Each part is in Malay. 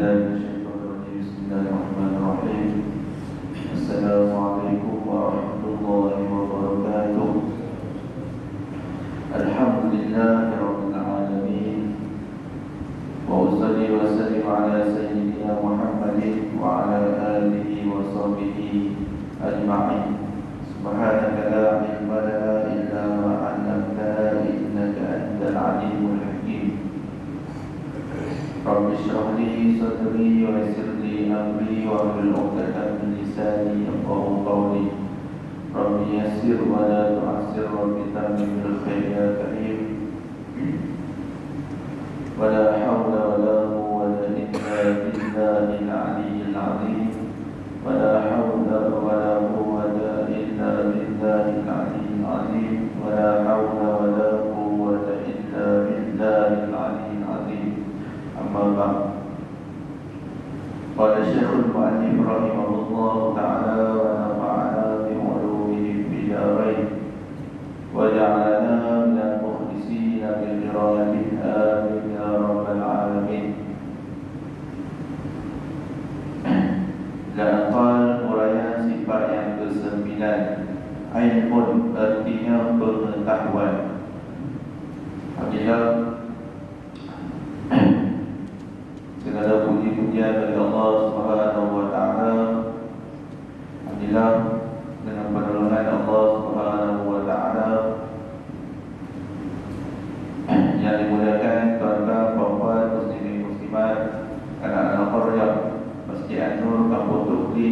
بالله من الشيطان الرجيم. بسم الله الرحمن الرحيم. السلام عليكم ورحمة الله وبركاته. الحمد لله رب العالمين، وأصلي وسلم على سيدنا محمد وعلى آله وصحبه أجمعين. سبحانك لا علم لنا إلا ما علمتنا إنك أنت العليم الحكيم. رب اشرح لي صدري ويسر لي أمري واحلل عقدة من لساني يفقهوا قولي. رب يسر ولا تعسر، رب تمم بالخير يا كريم. ولا حول ولا قوة إلا بالله العلي العظيم. ولا حول ولا قوة إلا بالله العلي العظيم. ولا حول ولا قوة إلا بالله العلي العظيم. أما بعد، قال الشيخ المؤلف رحمه الله تعالى ونفعنا بعلومه في الدارين وجعلنا من المخلصين بالقراءة آمين يا رب العالمين. Dan uraian sifat yang ke-9, ilmun artinya pengetahuan. Alhamdulillah, segala puji-pujian dari Allah Subhanahu wa taala. Alhamdulillah, dengan pertolongan Allah Subhanahu wa taala yang dimuliakan tuan-tuan, puan-puan, muslimin muslimat, anak-anak qaryah Masjid An-Nur Kampung Tukli,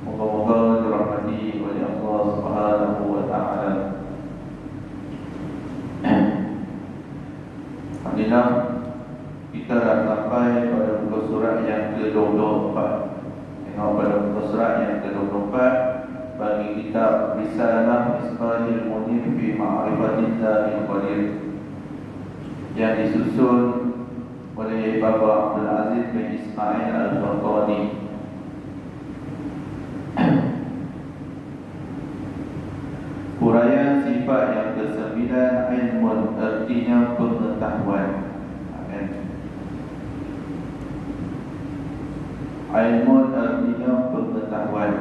moga-moga dirahmati oleh Allah Subhanahu wa taala. Alhamdulillah, kita dah sampai pada muka surat yang ke-24. Tengok pada muka surat yang ke-24 bagi kitab Risalah Ismail Munir fi Ma'rifatillahil Qadir yang disusun oleh Bapa Abdul Aziz bin Ismail Al-Fatani. Uraian sifat yang ke-9, ilmun artinya pengetahuan. Ilmun artinya pengetahuan.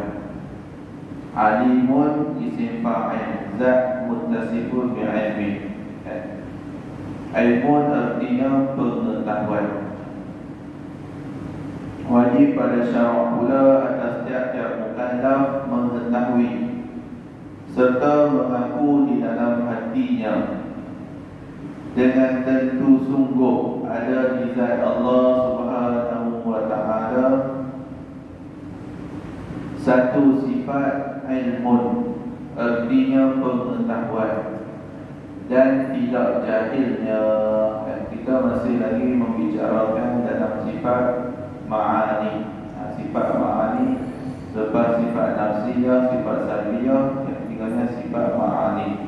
Alimun isim fa'il, zat muttasifun bi'ilmi. Ilmun artinya pengetahuan. Wajib pada syarak pula atas tiap-tiap mukallaf mengetahui serta mengaku di dalam hatinya dengan tentu sungguh ada di zat Allah Subhanahu wa ta'ala satu sifat ilmun, artinya pengetahuan, dan tidak jahilnya. Kita masih lagi membicarakan dalam sifat ma'ani. Sifat ma'ani lepas sifat nafsiyah, sifat salbiyah, yang tinggalnya sifat ma'ani,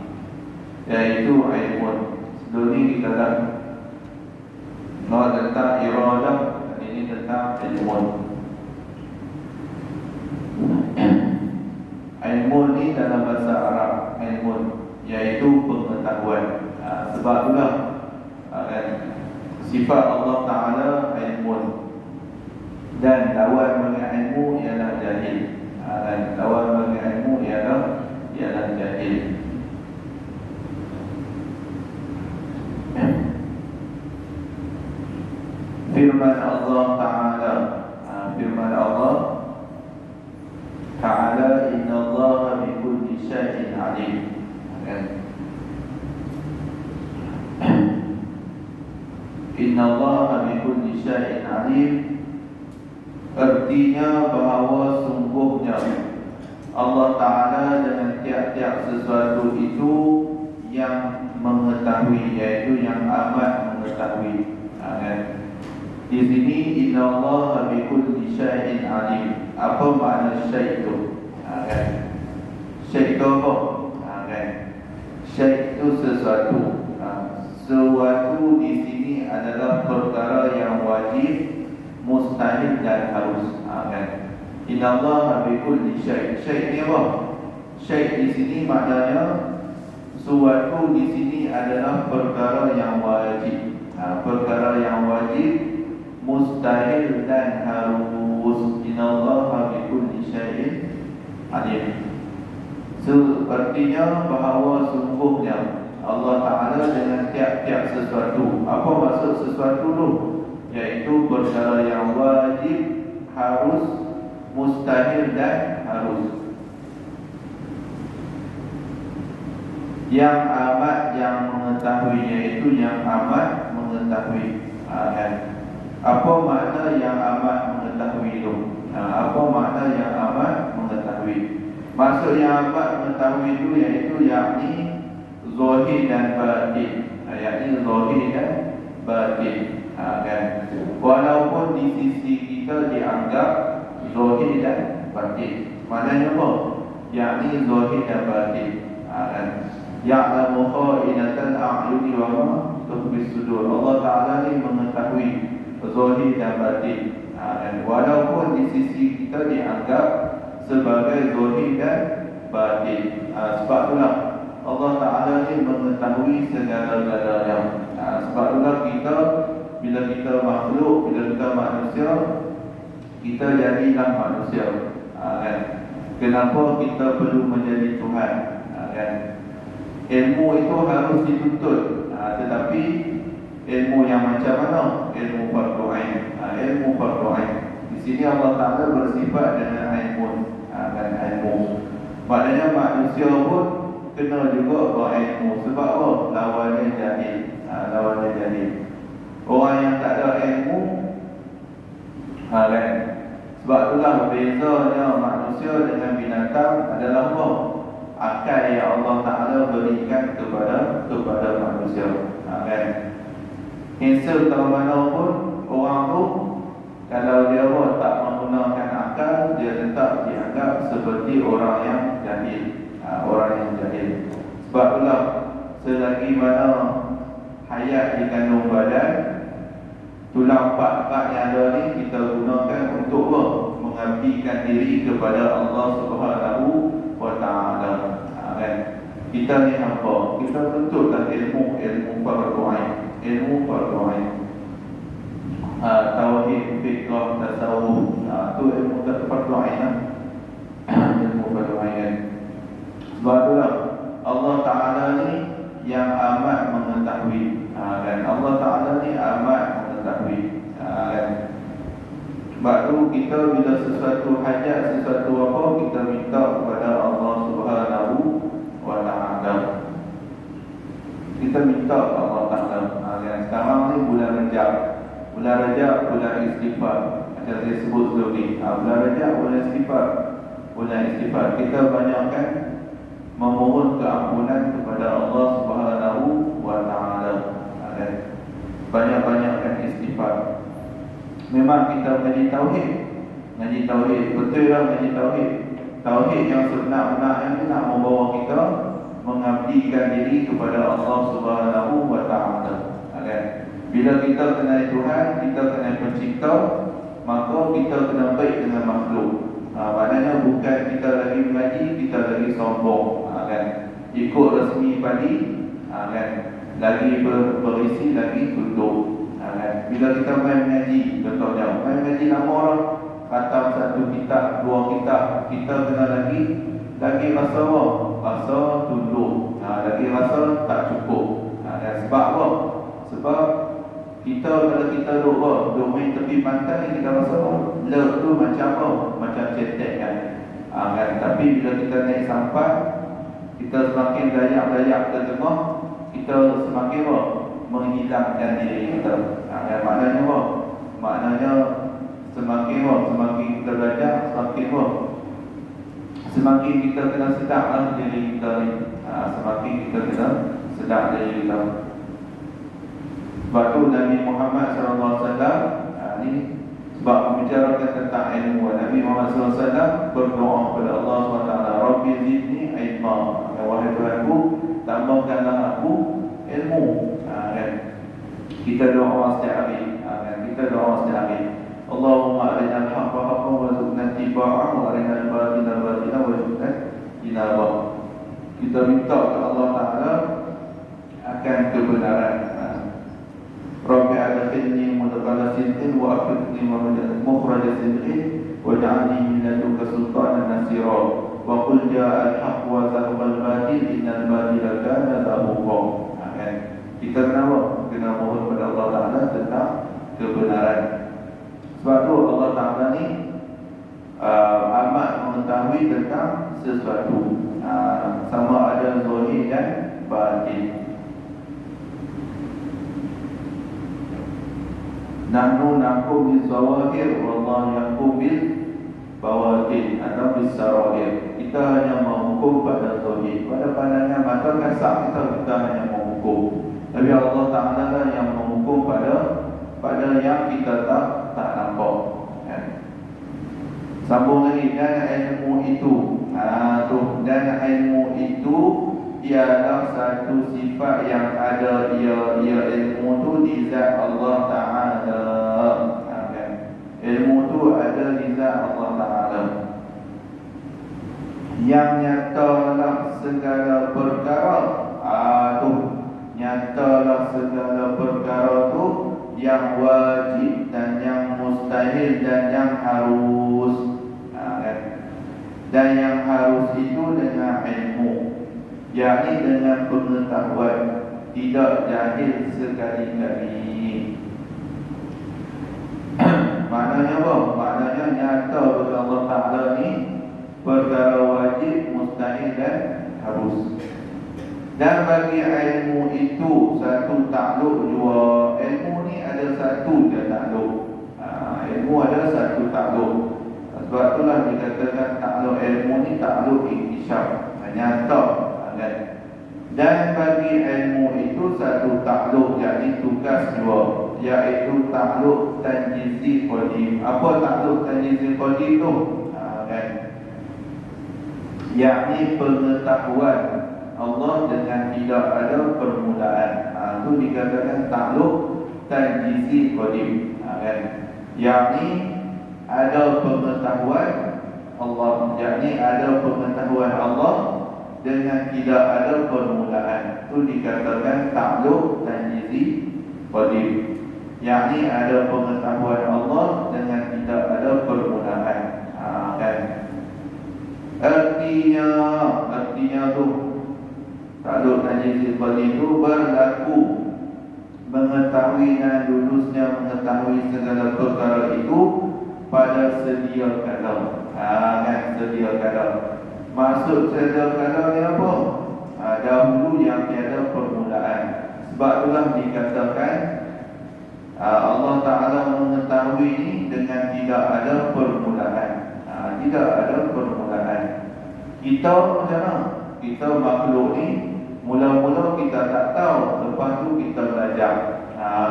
iaitu ilmun. Sebelum ini kita dah tentang iradah, dan ini tentang ilmun. Ilmun ni dalam bahasa Arab, ilmun iaitu pengetahuan. Sebab itulah sifat Allah Ta'ala ilmun, dan lawan bagi ilmu ialah jahil. Lawan bagi ilmu ialah jahil. Firman Allah Ta'ala, firman Allah Ta'ala, inna Allah bi kulli syai'in alim. Inna Allah bi kulli syai'in alim, artinya bahawa sungguhnya Allah Ta'ala dengan tiap-tiap sesuatu itu yang mengetahui, iaitu yang amat mengetahui. Di sini inna Allah bi kulli syai'in alim. Apa makna syai' itu? Syai' itu apa? Syai' itu sesuatu. Sesuatu di sini adalah perkara yang wajib, mustahil dan harus. Inna Allah bi kulli syai'. Syai' ni apa? Syai' di sini maknanya sesuatu di sini adalah perkara yang wajib. Perkara yang wajib, mustahil dan harus. Innallaha bikulli syai'in alim. Sepertinya bahawa sungguhnya Allah Ta'ala dengan tiap-tiap sesuatu. Apa maksud sesuatu tu? Iaitu perkara yang wajib, harus, mustahil dan harus. Yang amat yang mengetahui, iaitu yang amat mengetahui. Kan? Apa makna yang amat mengetahui itu? Apa makna yang amat mengetahui? Maksud yang amat mengetahui itu iaitu yakni zahir dan batin. Yakni zahir dan batin. Kan? Walaupun di sisi kita dianggap zahir dan batin. Maknanya apa? Yakni zahir dan batin. Kan? Ya'lamu kha'inatal a'yuni wa ma tukhfi sudur. Allah Ta'ala ni mengetahui zahir dan batin. Dan walaupun di sisi kita dianggap sebagai zahir dan batin. Sebab itulah Allah Ta'ala ni mengetahui segala-galanya. Sebab itulah kita, bila kita makhluk, bila kita manusia, kita jadilah manusia. Kan? Kenapa kita perlu menjadi Tuhan? Kan? Ilmu itu harus dituntut, tetapi ilmu yang macam mana? Ilmu fardu ain. Ilmu fardu ain. Di sini Allah Ta'ala bersifat dengan ilmu. Dan ilmu, maknanya manusia pun kena juga berilmu. Sebab apa? Lawannya jahil. Lawannya jahil. Orang yang tak ada ilmu, kan? Sebab itulah bezanya manusia dengan binatang adalah apa? Akal yang Allah Ta'ala berikan kepada manusia. Kan? Handsome tahu mana pun orang tu, kalau dia pun tak menggunakan akal, dia tetap dianggap seperti orang yang jahil. Orang yang jahil. Sebab itulah selagi mana hayat di kandung badan, tulang pak-pak yang ada ni kita gunakan untuk apa? Mengabdikan diri kepada Allah Subhanahu wa Ta'ala. Kan? Kita ni apa? Kita tuntutlah ilmu fardu ain. Ilmu fardu ain. Tauhid, fiqh, tasawuf, tu ilmu fardu ain. Ilmu fardu ain. Sebab itulah Allah Ta'ala ni yang amat mengetahui. Dan Allah Ta'ala ni amat mengetahui. Kan? Sebab tu kita bila sesuatu hajat, sesuatu apa, kita minta kepada Allah Subhanahu wa Ta'ala. Kita minta kepada Allah Ta'ala. Sekarang ni bulan Rajab. Bulan Rajab, bulan istighfar. Macam saya sebut sebelum ni. Bulan Rajab, bulan istighfar. Bulan istighfar. Kita banyakkan memohon keampunan kepada Allah Subhanahu wa Ta'ala. Banyak-banyakkan istighfar. Memang kita mengaji tauhid. Mengaji tauhid, betul lah mengaji tauhid. Tauhid yang sebenar-benarnya ni nak membawa kita mengabdikan diri kepada Allah Subhanahu wa Ta'ala. Bila kita kenal Tuhan, kita kenal pencipta, maka kita kena baik dengan makhluk. Maknanya bukan kita lagi mengaji, kita lagi sombong. Ikut resmi padi, lagi berisi, lagi tunduk. Bila kita main mengaji, contohnya main mengaji nama orang, khatam satu kitab, dua kitab, kita kena lagi rasa apa? Rasa tunduk. Lagi rasa tak cukup. Sebab apa? Sebab kita kalau kita duduk main tepi pantai, kita rasa lek tu macam apa? Macam cetek kan? Tapi bila kita naik sampan, kita semakin dayak-dayak ke tengah, kita semakin apa? Menghilangkan diri kita. Maknanya apa? Maknanya semakin apa? Semakin kita belajar, semakin apa? Semakin kita kena sedaplah diri kita ni. Semakin kita kena sedap diri kita. Sebab tu Nabi Muhammad SAW ni, sebab membicarakan tentang ilmu, Nabi Muhammad SAW berdoa kepada Allah SWT, Rabbi zidni ilma. Wahai Tuhanku, tambahkanlah aku ilmu. Kita doa setiap hari. Kita doa setiap hari. Allahumma arinal haqqa haqqan warzuqna ittiba'ahu wa arinal batila batilan warzuqna ijtinabah. Kita minta kepada Allah Ta'ala akan kebenaran. Rabbi adkhilni mudkhala sidqin wa akhrijni mukhraja sidqin waj'alni min ladunka sultanan nasira wa qul ja'al haqq wa zahaqal batil innal batila kana zahuqa. Kan kita kena mohon kepada Allah Taala tentang kebenaran. Sebab tu Allah Taala ni amat mengetahui tentang sesuatu, sama ada zahir dan batin. Nahnu nahkum bil zawahir wallahu yahkum bil bawatin atau bis sarair. Kita hanya menghukum pada zahir, pada pandangan mata kasar kita hanya menghukum. Tapi Allah Taala lah yang menghukum pada yang kita tak nampak. Sambung lagi, dan ilmu itu dan ilmu itu ialah satu sifat yang ada, ia ilmu tu di zat Allah Ta'ala. Ilmu tu ada di zat Allah Ta'ala, yang nyatalah segala perkara. Nyatalah segala perkara tu yang wajib dan yang mustahil dan yang harus. Dan yang harus itu dengan ilmu, yakni dengan pengetahuan, tidak jahil sekali-kali. Maknanya apa? Maknanya nyata bagi Allah Ta'ala ni perkara wajib, mustahil dan harus. Dan bagi ilmu itu satu takluk dua. Ilmu ni ada satu je takluk. Ilmu ada satu takluk. Sebab itulah dikatakan takluk ilmu ni takluk iktisyaf, nyata kan. Dan bagi ilmu itu satu takluk, yakni tugas dua, iaitu takluk tanjizi qadim. Apa takluk tanjizi qadim tu? Kan, yakni pengetahuan Allah dengan tidak ada permulaan. Itu dikatakan takluk tanjizi qadim. Kan, yakni ada pengetahuan Allah, yakni ada pengetahuan Allah dengan tidak ada permulaan. Itu dikatakan takluk tanjizi qadim, yakni ada pengetahuan Allah dengan tidak ada permulaan. Kan, artinya tu takluk tanjizi qadim itu berlaku mengetahui dan lulusnya mengetahui segala perkara itu pada sedia kala. Kan, sedia kala. Maksud sedia kala ni apa? Dahulu yang tiada permulaan. Sebab itulah dikatakan Allah Ta'ala mengetahui ini dengan tidak ada permulaan. Tidak ada permulaan. Kita macam mana? Kita makhluk ni mula-mula kita tak tahu, lepas tu kita belajar.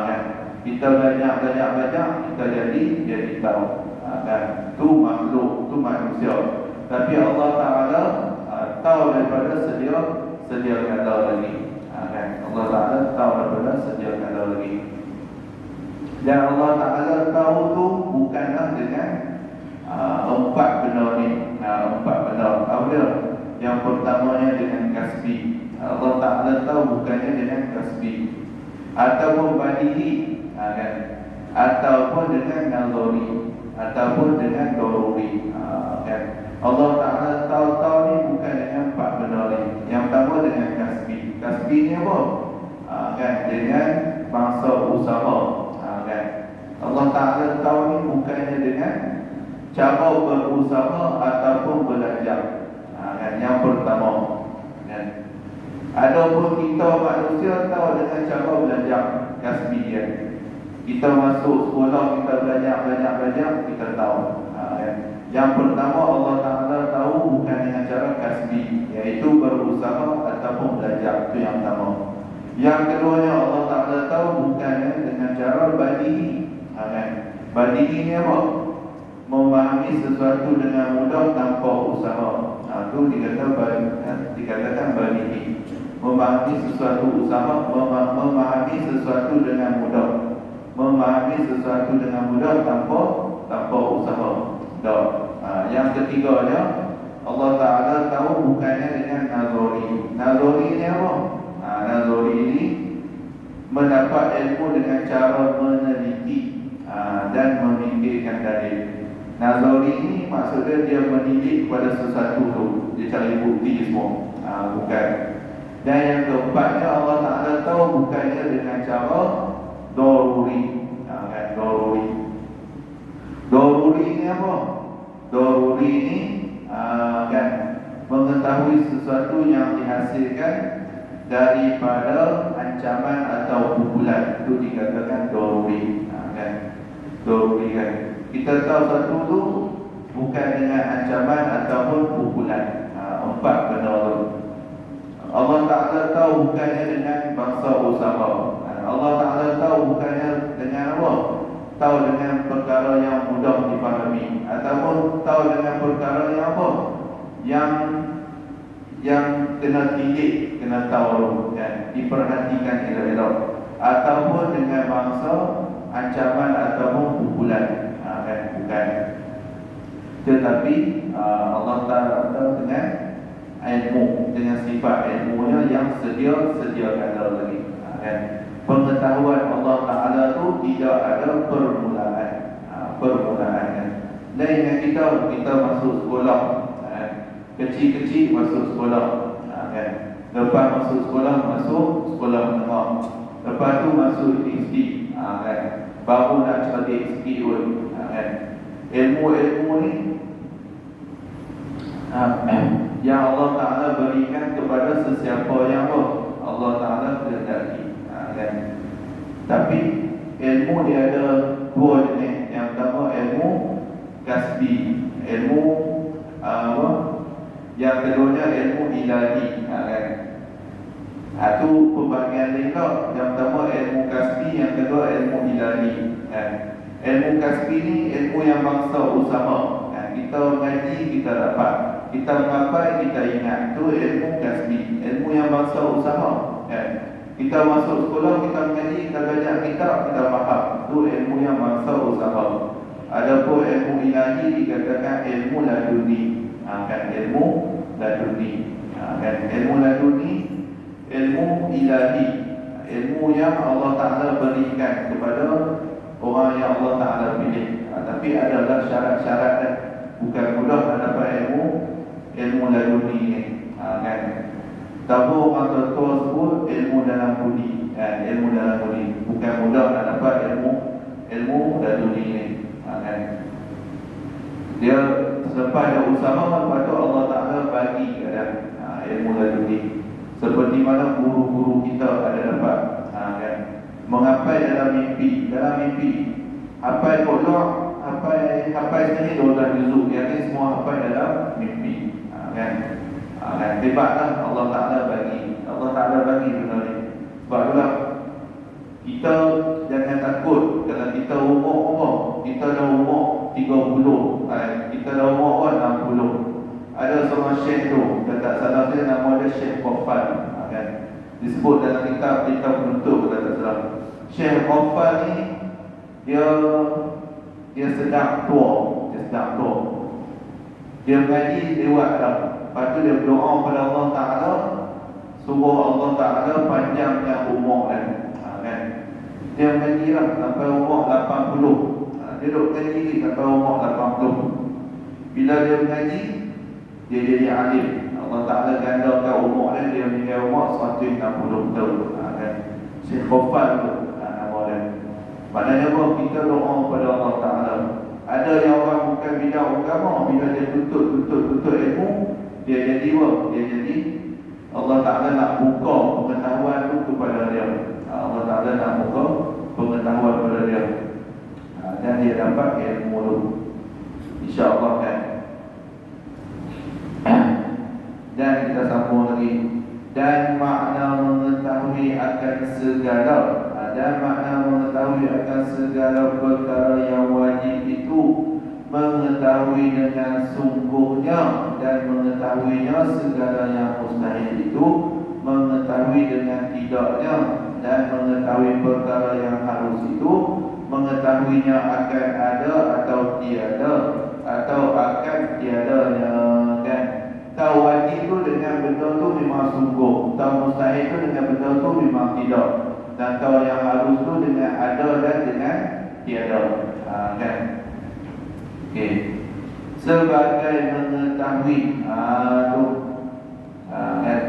Kan, kita belajar, kita jadi tahu. Kan, tu makhluk, tu manusia. Tapi Allah Ta'ala tahu daripada sedia kala lagi. Kan, Allah Ta'ala tahu daripada sedia kala lagi. Dan Allah Ta'ala tahu tu bukanlah dengan empat benda ni. Empat benda. Apa dia? Yang pertamanya dengan kasbi. Allah Ta'ala tahu bukannya dengan kasbi, ataupun badihi, kan, ataupun dengan nazari, ataupun dengan doruri. Kan, Allah Ta'ala tahu ni bukan dengan empat benda ni. Yang pertama dengan kasbi. Kasbi ni apa? Kan, dengan bangsa usaha. Kan, Allah Ta'ala tahu ni bukannya dengan cara berusaha ataupun belajar. Kan, yang pertama. Kan, adapun kita manusia tahu dengan cara belajar kasbi dia. Kita masuk sekolah, kita belajar, kita tahu. Yang pertama Allah Ta'ala tahu bukan dengan cara kasbi, iaitu berusaha ataupun belajar. Itu yang pertama. Yang keduanya Allah Ta'ala tahu bukan dengan cara badihi. Badihi ni apa? Memahami sesuatu dengan mudah tanpa usaha. Itu dikatakan badihi. Memahami sesuatu usaha, memahami sesuatu dengan mudah. Memahami sesuatu dengan mudah tanpa usaha. Yang ketiganya Allah Ta'ala tahu bukannya dengan nazari. Nazari ni apa? Nazari ini mendapat ilmu dengan cara meneliti dan memikirkan dalil. Nazari ini maksudnya dia mendidik kepada sesuatu tu, dia cari bukti semua, bukan. Dan yang keempatnya, Allah Ta'ala tahu bukannya dengan cara daruri, kan, daruri. Daruri ni apa? Daruri ni kan mengetahui sesuatu yang dihasilkan daripada ancaman atau pukulan, itu dikatakan daruri, kan? Daruri kan. Kita tahu satu tu bukan dengan ancaman ataupun pukulan. Empat benda tu. Allah Ta'ala tahu bukannya dengan bangsa usaha. Allah Ta'ala tahu bukannya dengan apa? Tahu dengan perkara yang mudah dipahami, ataupun tahu dengan perkara yang apa? Yang kena didik, kena tahu, kan? Diperhatikan elok-elok, ataupun dengan bangsa ancaman ataupun pukulan, kan? Bukan. Tetapi Allah Ta'ala tahu dengan ilmu, dengan sifat ilmunya yang sedia kala lagi, kan? Pengetahuan Allah Ta'ala tu tidak ada permulaan, kan? Dan yang kita masuk sekolah, kecil-kecil masuk sekolah, kan? Lepas masuk sekolah menengah, lepas tu masuk universiti, kan? Baru nak cerdik sikit pun, kan? Ilmu-ilmu ni yang Allah Ta'ala berikan kepada sesiapa yang Allah Ta'ala kehendaki, kan? Tapi ilmu dia ada dua jenis. Yang pertama ilmu kasbi, ilmu yang keduanya ilmu ilahi, kan? Itu pembagian lain tau. Yang pertama ilmu kasbi, yang kedua ilmu ilahi, kan? Ilmu kasbi ni ilmu yang bangsa usaha, kan? Kita mengaji, kita dapat, kita mengapai, kita ingat. Itu ilmu kasbi, ilmu yang bangsa usaha, kan? Kita masuk sekolah, kita mengaji, kita belajar kitab, kita faham. Itu ilmu yang bangsa usaha. Adapun ilmu ilahi dikatakan ilmu laduni, kan? Ilmu laduni, kan? Ilmu laduni, ilmu ilahi, ilmu yang Allah Ta'ala berikan kepada orang yang Allah Ta'ala pilih. Tapi adalah syarat-syarat, dan bukan mudah nak dapat ilmu laduni ni, kan? Tapi orang tua sebut ilmu dalam budi, kan? Ilmu dalam budi, bukan mudah nak dapat ilmu laduni ni, kan? Dia selepas dia usaha, lepas tu Allah Ta'ala bagi ada ilmu laduni. Seperti mana guru-guru kita ada dapat, kan? Mengapai dalam mimpi, hafal kodok, hafal sendiri 12 juzuk, yang ni semua hafal dalam mimpi, kan? Kan? Hebatlah Allah Ta'ala bagi, benda ni. Sebab itulah kita jangan takut kalau kita umur apa. Kita dah umur 30, kita dah umur 60. Ada seorang syekh tu, kalau tak salah dia nama dia Syekh Qafal, kan? Disebut dalam kitab penutup, kalau tak salah. Syekh Qafal ni dia sedang tua. Dia mengaji lewat dah. Lepas tu dia berdoa kepada Allah Ta'ala, suruh Allah Ta'ala panjangkan umur dia, kan? Dia mengaji lah sampai umur 80. Dia duduk mengaji sampai umur 80. Bila dia mengaji, dia jadi alim. Allah Ta'ala gandakan umur dia meninggal umur 160 tahun, kan? Syekh Qafal tu nama dia. Maknanya apa? Kita doa kepada Allah Ta'ala. Ada yang orang bukan bidang agama, bila dia tuntut ilmu, dia jadi apa? Dia jadi, Allah Ta'ala nak buka pengetahuan tu kepada dia. Allah Ta'ala nak buka pengetahuan kepada dia, dan dia dapat ilmu tu, InsyaAllah, kan? Dan kita sambung lagi. Dan makna mengetahui akan segala, dan makna mengetahui akan segala perkara yang wajib itu mengetahui dengan sungguhnya, dan mengetahuinya segala yang mustahil itu mengetahui dengan tidaknya, dan mengetahui perkara yang harus itu mengetahuinya akan ada atau tiada, atau akan tiadanya, kan? Tahu wajib tu dengan benda tu memang sungguh, tahu mustahil tu dengan benda tu memang tidak. Dan tahu yang harus tu dengan ada dan dengan tiada. Kan? Okey. Sebagai mengetahui tu kan?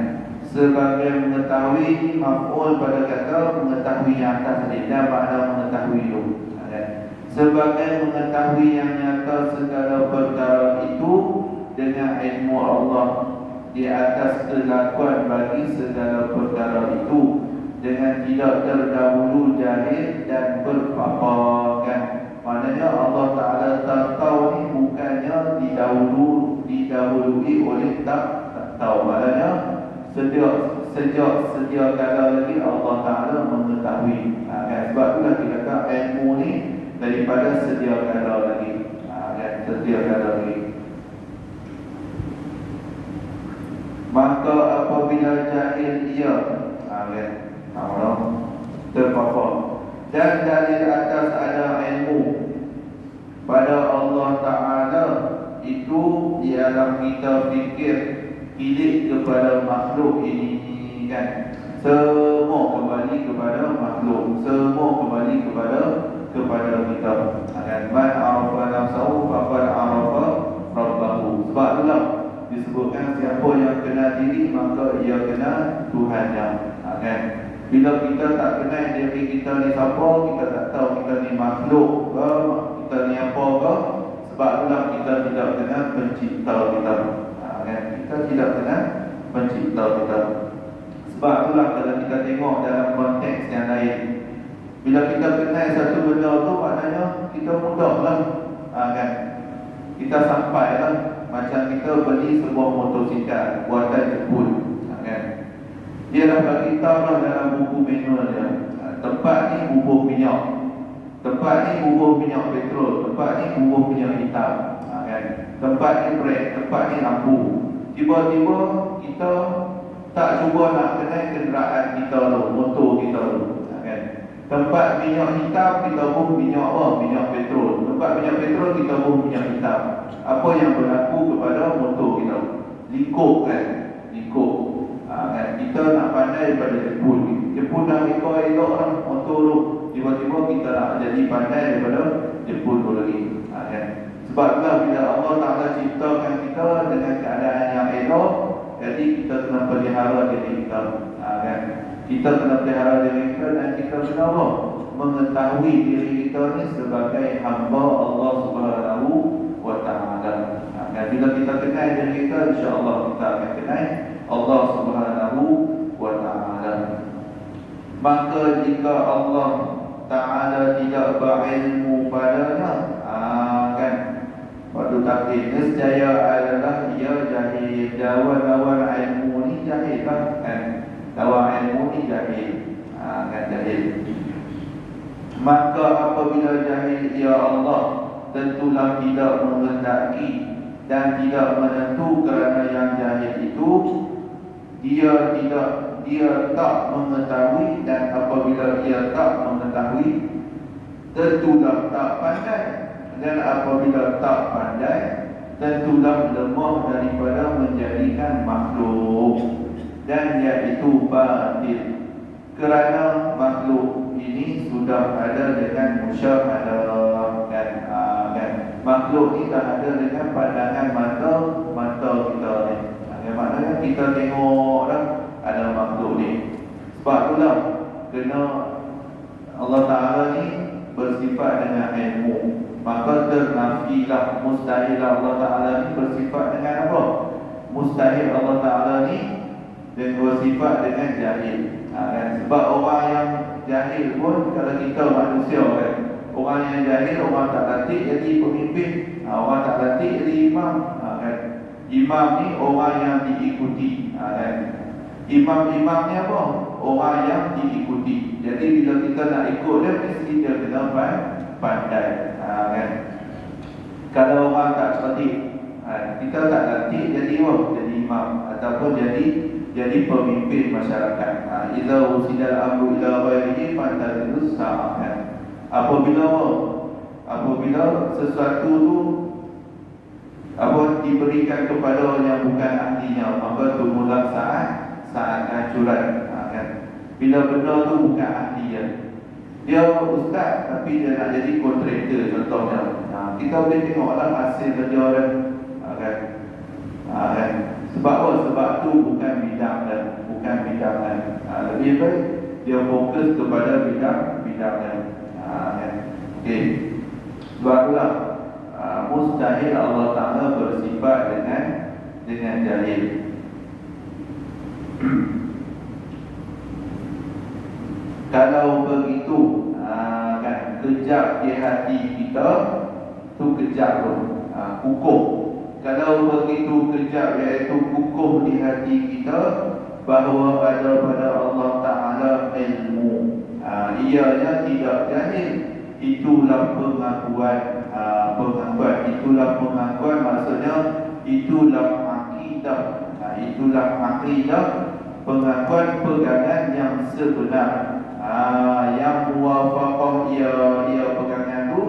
Sebagai mengetahui maf'ul pada kata mengetahui yang atas tadi, dan makna mengetahui itu. Kan? Sebagai mengetahui yang nyata segala perkara itu dengan ilmu Allah di atas kelakuan bagi segala perkara itu, dengan tidak terdahulu jahil dan berpaparkan. Maknanya Allah Ta'ala tahu ni bukannya didahului oleh tak tahu. Maknanya sejak kala lagi Allah Ta'ala mengetahui. Kan? Sebab itulah kita kata ilmu ni daripada sedia kala lagi. Kan? Sedia kala lagi. Maka apabila jahil ia terpapar dan dalil atas ada ilmu pada Allah Ta'ala, itu ialah kita fikir kilik kepada makhluk ini. Kan? Semua kembali kepada makhluk, semua kembali kepada kita. Kan? Man arafa nafsahu faqad arafa rabbahu. Sebab itulah disebutkan siapa yang kenal diri maka ia kenal Tuhannya. Kan? Bila kita tak kenal diri kita ni siapa, kita tak tahu kita ni makhluk ke, kita ni apa ke, sebab itulah kita tidak kenal pencipta kita. Kan? Kita tidak kenal pencipta kita. Sebab itulah kalau kita tengok dalam konteks yang lain, bila kita kenal satu benda tu, maknanya kita mudahlah. Kan? Kita sampailah. Macam kita beli sebuah motosikal buatan Jepun. Kan? Dia dah bagi tahu lah dalam buku manual dia, tempat ni bubuh minyak, tempat ni bubuh minyak petrol, tempat ni bubuh minyak hitam. Kan? Tempat ni brek, tempat ni lampu. Tiba-tiba kita tak cuba nak kenal kenderaan kita tu, motor kita tu. Kan? Tempat minyak hitam kita bubuh minyak apa? Minyak petrol. Tempat minyak petrol kita bubuh minyak hitam. Apa yang berlaku kepada motor kita? Likuk. Kan? Likuk. Kan? Kita nak pandai daripada Jepun. Jepun dah elok lah motor tu. Tiba-tiba kita nak jadi pandai daripada Jepun tu lagi. Kan? Sebab itulah bila Allah Ta'ala ciptakan kita dengan keadaan yang elok, jadi kita kena pelihara diri kita. Kan? Kita kena pelihara diri kita dan kita kena apa? Mengetahui diri kita ni sebagai hamba Allah Subhanahu wa Ta'ala. Kan? Bila kita kenal diri kita, insya-Allah kita akan kenal Allah Subhanahu wa Ta'ala. Maka jika Allah Ta'ala tidak berilmu padanya, kan, waktu takdir nescaya adalah ia jahil. Lawan ilmu ni jahil lah. Kan? Lawan ilmu ni jahil. Kan, jahil. Maka apabila jahil ia Allah, tentulah tidak menghendaki dan tidak menentu kerana yang jahil itu dia tak mengetahui, dan apabila ia tak mengetahui tentulah tak pandai, dan apabila tak pandai tentulah lemah daripada menjadikan makhluk, dan iaitu batil, kerana makhluk ini sudah ada dengan musyahadah. Kan? Makhluk ni dah ada dengan pandangan mata kita ni. Maknanya kita tengok dah ada makhluk ni. Sebab itulah kena Allah Ta'ala ni bersifat dengan ilmu, maka ternafilah, mustahil Allah Ta'ala ni bersifat dengan apa? Mustahil Allah Ta'ala ni dan bersifat dengan jahil. Kan? Sebab orang yang jahil pun, kalau kita manusia kan, orang yang jahil, orang tak latih jadi pemimpin, orang tak latih jadi imam. Kan? Imam ni orang yang diikuti. Kan? Imam-imam ni apa? Orang yang diikuti. Jadi bila kita nak ikut dia, mesti dia kena pandai. Kan? Kalau orang tak cerdik, kita tak latih jadi apa? Jadi imam ataupun jadi pemimpin masyarakat. Idza usidal amru ila ghairihi fantazirus sa'ah. Apabila sesuatu tu diberikan kepada yang bukan ahlinya, maka tunggulah saat kehancuran. Kan? Bila benda tu bukan ahli Dia ustaz tapi dia nak jadi kontraktor contohnya. Kita boleh tengoklah hasil kerja dia. Kan? Kan? Sebab apa? Sebab tu bukan bidang dia, bukan bidang dia. Lebih baik dia fokus kepada bidang dia. Kan? Okey. Sebab itulah mustahil Allah Ta'ala bersifat dengan jahil. Kalau begitu kan, kejap di hati kita tu kejap tu, kukuh. Kalau begitu kejap iaitu kukuh di hati kita bahawa ada pada Allah Ta'ala ilmu, ianya tidak jahil. Itulah pengakuan, itulah pengakuan, maksudnya itulah akidah. Itulah akidah, pengakuan pegangan yang sebenar. Yang muwafaqah ia pegangan itu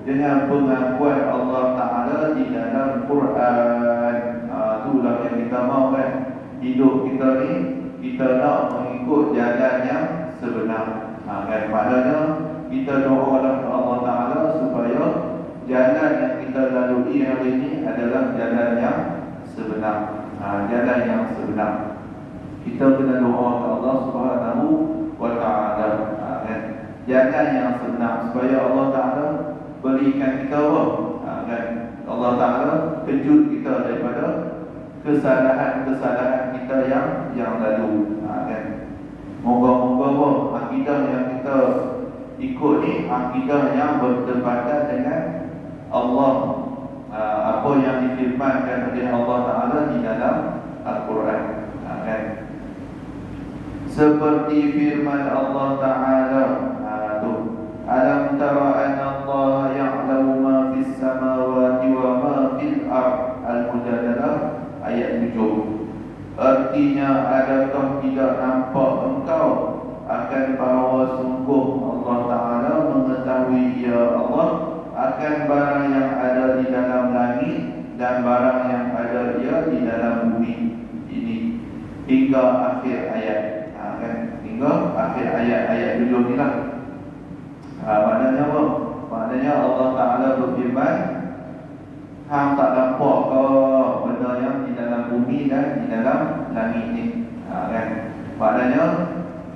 dengan pengakuan Allah Ta'ala di dalam Quran. Itulah yang kita mahu kan. Hidup kita ni, kita nak mengikut jalan yang sebenar. Kan? Maknanya kita doalah ke Allah Ta'ala supaya jalan yang kita lalui hari ini adalah jalan yang sebenar. Jalan yang sebenar. Kita kena doa ke Allah Subhanahu wa Ta'ala, kan? Jalan yang sebenar supaya Allah Ta'ala berikan kita apa? Kan? Allah Ta'ala kejut kita daripada kesalahan-kesalahan kita yang lalu. Kan? Moga-moga akidah yang kita ikut ni akidah yang bertepatan dengan Allah, apa yang difirmankan oleh Allah Ta'ala di dalam Al-Quran. Kan? Seperti firman Allah Ta'ala tu, alam tara anna Allah ya'lamu ma fis samawati wa ma fil ard. Al-Mujadalah ayat 7. Artinya, adakah tidak nampak engkau akan bahawa sungguh Allah Ta'ala mengetahui, ya Allah, akan barang yang ada di dalam langit dan barang yang ada di dalam bumi ini, hingga akhir ayat. Kan? Hingga akhir ayat 7 ni lah. Maknanya apa? Maknanya Allah Ta'ala berfirman, hang tak nampak ke benda yang di dalam bumi dan di dalam langit ni. Kan? Maknanya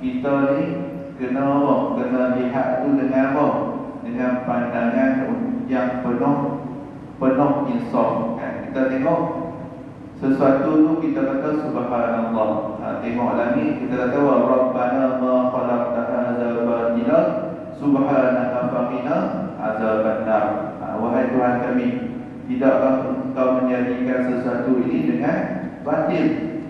kita ni kena apa? Kena lihat tu dengan apa? Dengan pandangan yang penuh insaf. Kan? Kita tengok sesuatu tu, kita kata subhanallah. Tengok langit, kita kata Rabbana ma khalaqta hadza batila subhanaka faqina azabannar. Wahai Tuhan kami, tidakkah engkau menjadikan sesuatu ini dengan batil?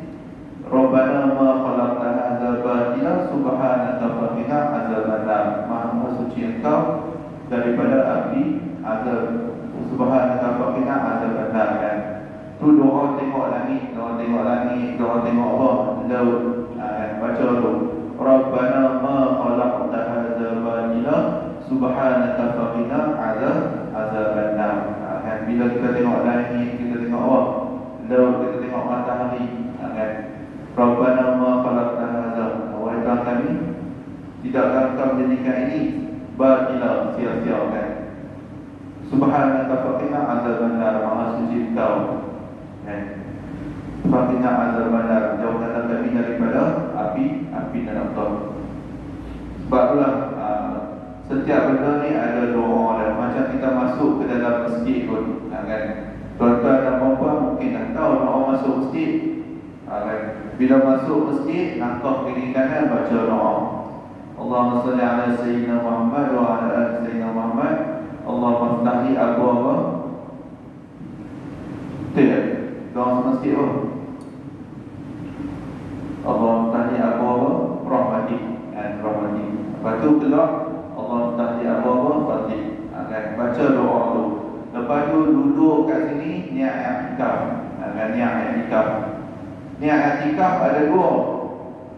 Rabbana ma khalaqta hadza batila subhanaka faqina azabannar. Maha suci engkau daripada api azab. Subhanaka faqina azabannar. Kan? Tu doa tengok langit, doa tengok langit, doa tengok apa? Laut. Baca tu, Rabbana ma khalaqta hadza batila subhanaka faqina azabannar. Kan? Bila kita tengok langit, kita tengok apa? Laut, kita tengok matahari. Kan? Rabbana ma khalaqta hadza, wahai Tuhan kami, tidakkah engkau menjadikan ini batila, sia-sia. Kan? Subhanaka faqina azabannar. Maha suci engkau, Faqina azabannar, jauhkanlah kami daripada api neraka. Sebab itulah setiap benda ni ada doa. Dan macam kita masuk ke dalam masjid pun, kan? Tuan-tuan dan puan-puan mungkin dah tahu doa masuk masjid. Kan? Bila masuk masjid, langkah kiri kanan baca doa. Allahumma salli ala sayyidina Muhammad wa ala ali sayyidina Muhammad. Allahumma ftahli abwaaba. Tidak. Doa masjid apa? Allah tahdi abwaaba rahmatik, rahmatik. Lepas tu keluar Allah tahdi abwaaba fatik. Kan? Baca doa tu. Lepas tu duduk kat sini, niat i'tikaf. Niat i'tikaf. Niat i'tikaf ada dua.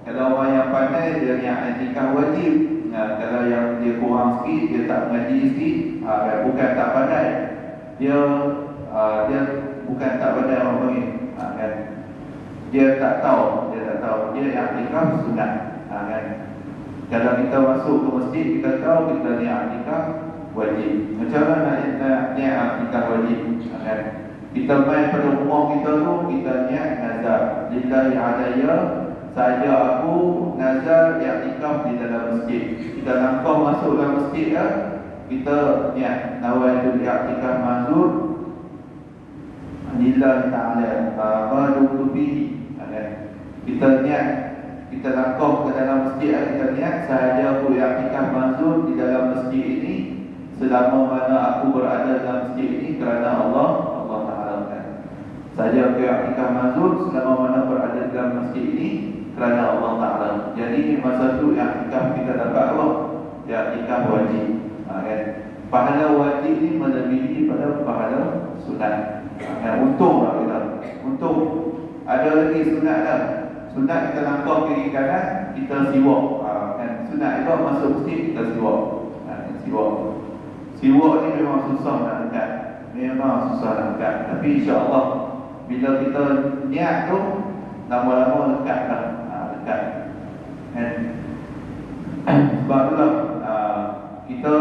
Kalau orang yang pandai, dia niat i'tikaf wajib. Kalau yang dia kurang sikit, dia tak mengaji sikit, bukan tak pandai. Dia bukan tak pandai orang panggil. Dia tak tahu, dia i'tikaf sunat. Kan? Kalau kita masuk ke masjid, kita tahu kita niat i'tikaf wajib. Macam mana nak niat i'tikaf wajib? Kan? Kita main pada rumah kita tu, kita niat nazar. Lillahi alayya, saja aku nazar i'tikaf di dalam masjid. Kita langkah masuk dalam masjid dah, kita niat nawaitu i'tikaf mazur lillahi ta'ala fa'adudu bihi. Kita niat, kita langkah ke dalam masjid, kita niat sahaja aku i'tikaf mazur di dalam masjid ini selama mana aku berada dalam masjid ini kerana Allah Ta'ala kan. Sahaja aku i'tikaf mazur selama mana berada dalam masjid ini kerana Allah Ta'ala. Jadi masa tu i'tikaf kita dapat Allah, i'tikaf wajib. Kan? Pahala wajib ni melebihi pada pahala sunat. Untunglah kita. Untung ada lagi sunat dah. Sunat kita langkah kiri kanan, kita siwak. Kan? Sunat itu masuk masjid kita siwak. Siwak. Siwak ni memang susah nak dekat. Memang susah nak dekat. Tapi insya-Allah bila kita niat tu, lama-lama dekat dah. Dekat. Kan? Sebab itulah kita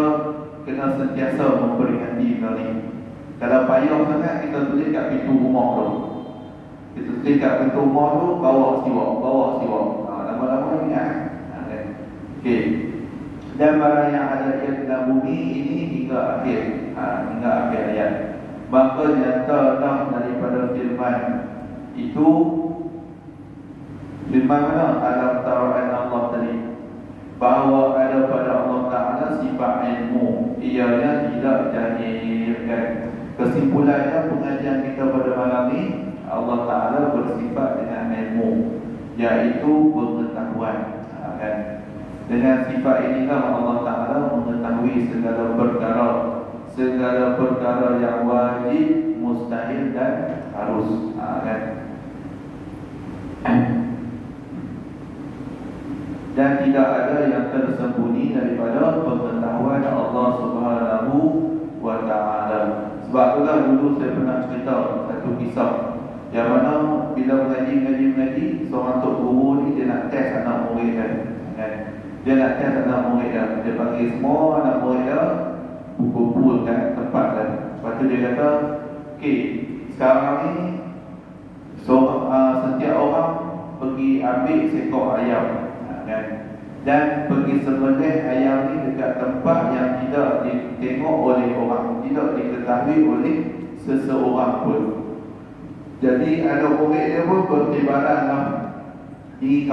kena sentiasa memperingati benda ni. Kalau payah sangat, kita tulis kat pintu rumah tu. Kita tulis kat pintu rumah tu, bawa siwak. Lama-lama ni okey. Dan barang yang ada di dalam bumi ini hingga akhir ayat. Maka nyatalah daripada firman itu, firman mana? Alam tara'an Allah tadi, bahawa ada pada Allah Ta'ala sifat ilmu, ianya tidak jahil. Kan? Kesimpulannya pengajian kita pada malam ni, Allah Ta'ala bersifat dengan ilmu, iaitu pengetahuan. Kan? Dengan sifat inilah Allah Ta'ala mengetahui segala perkara yang wajib, mustahil dan harus. Kan? Dan tidak ada yang tersembunyi daripada pengetahuan Allah Subhanahu wa Ta'ala. Sebab itulah dulu saya pernah cerita satu kisah yang mana bila mengaji, seorang tok guru ni dia nak test anak murid dia. Dia nak test anak murid dia. Dia panggil semua anak murid dia, kumpulkan tempat dia. Lepas tu dia kata, okey, sekarang ni setiap orang pergi ambil seekor ayam. Dan pergi sembelih ayam ni dekat tempat yang tidak ditengok oleh orang, tidak diketahui oleh seseorang pun. Jadi ada murid dia pun bertibaran lah di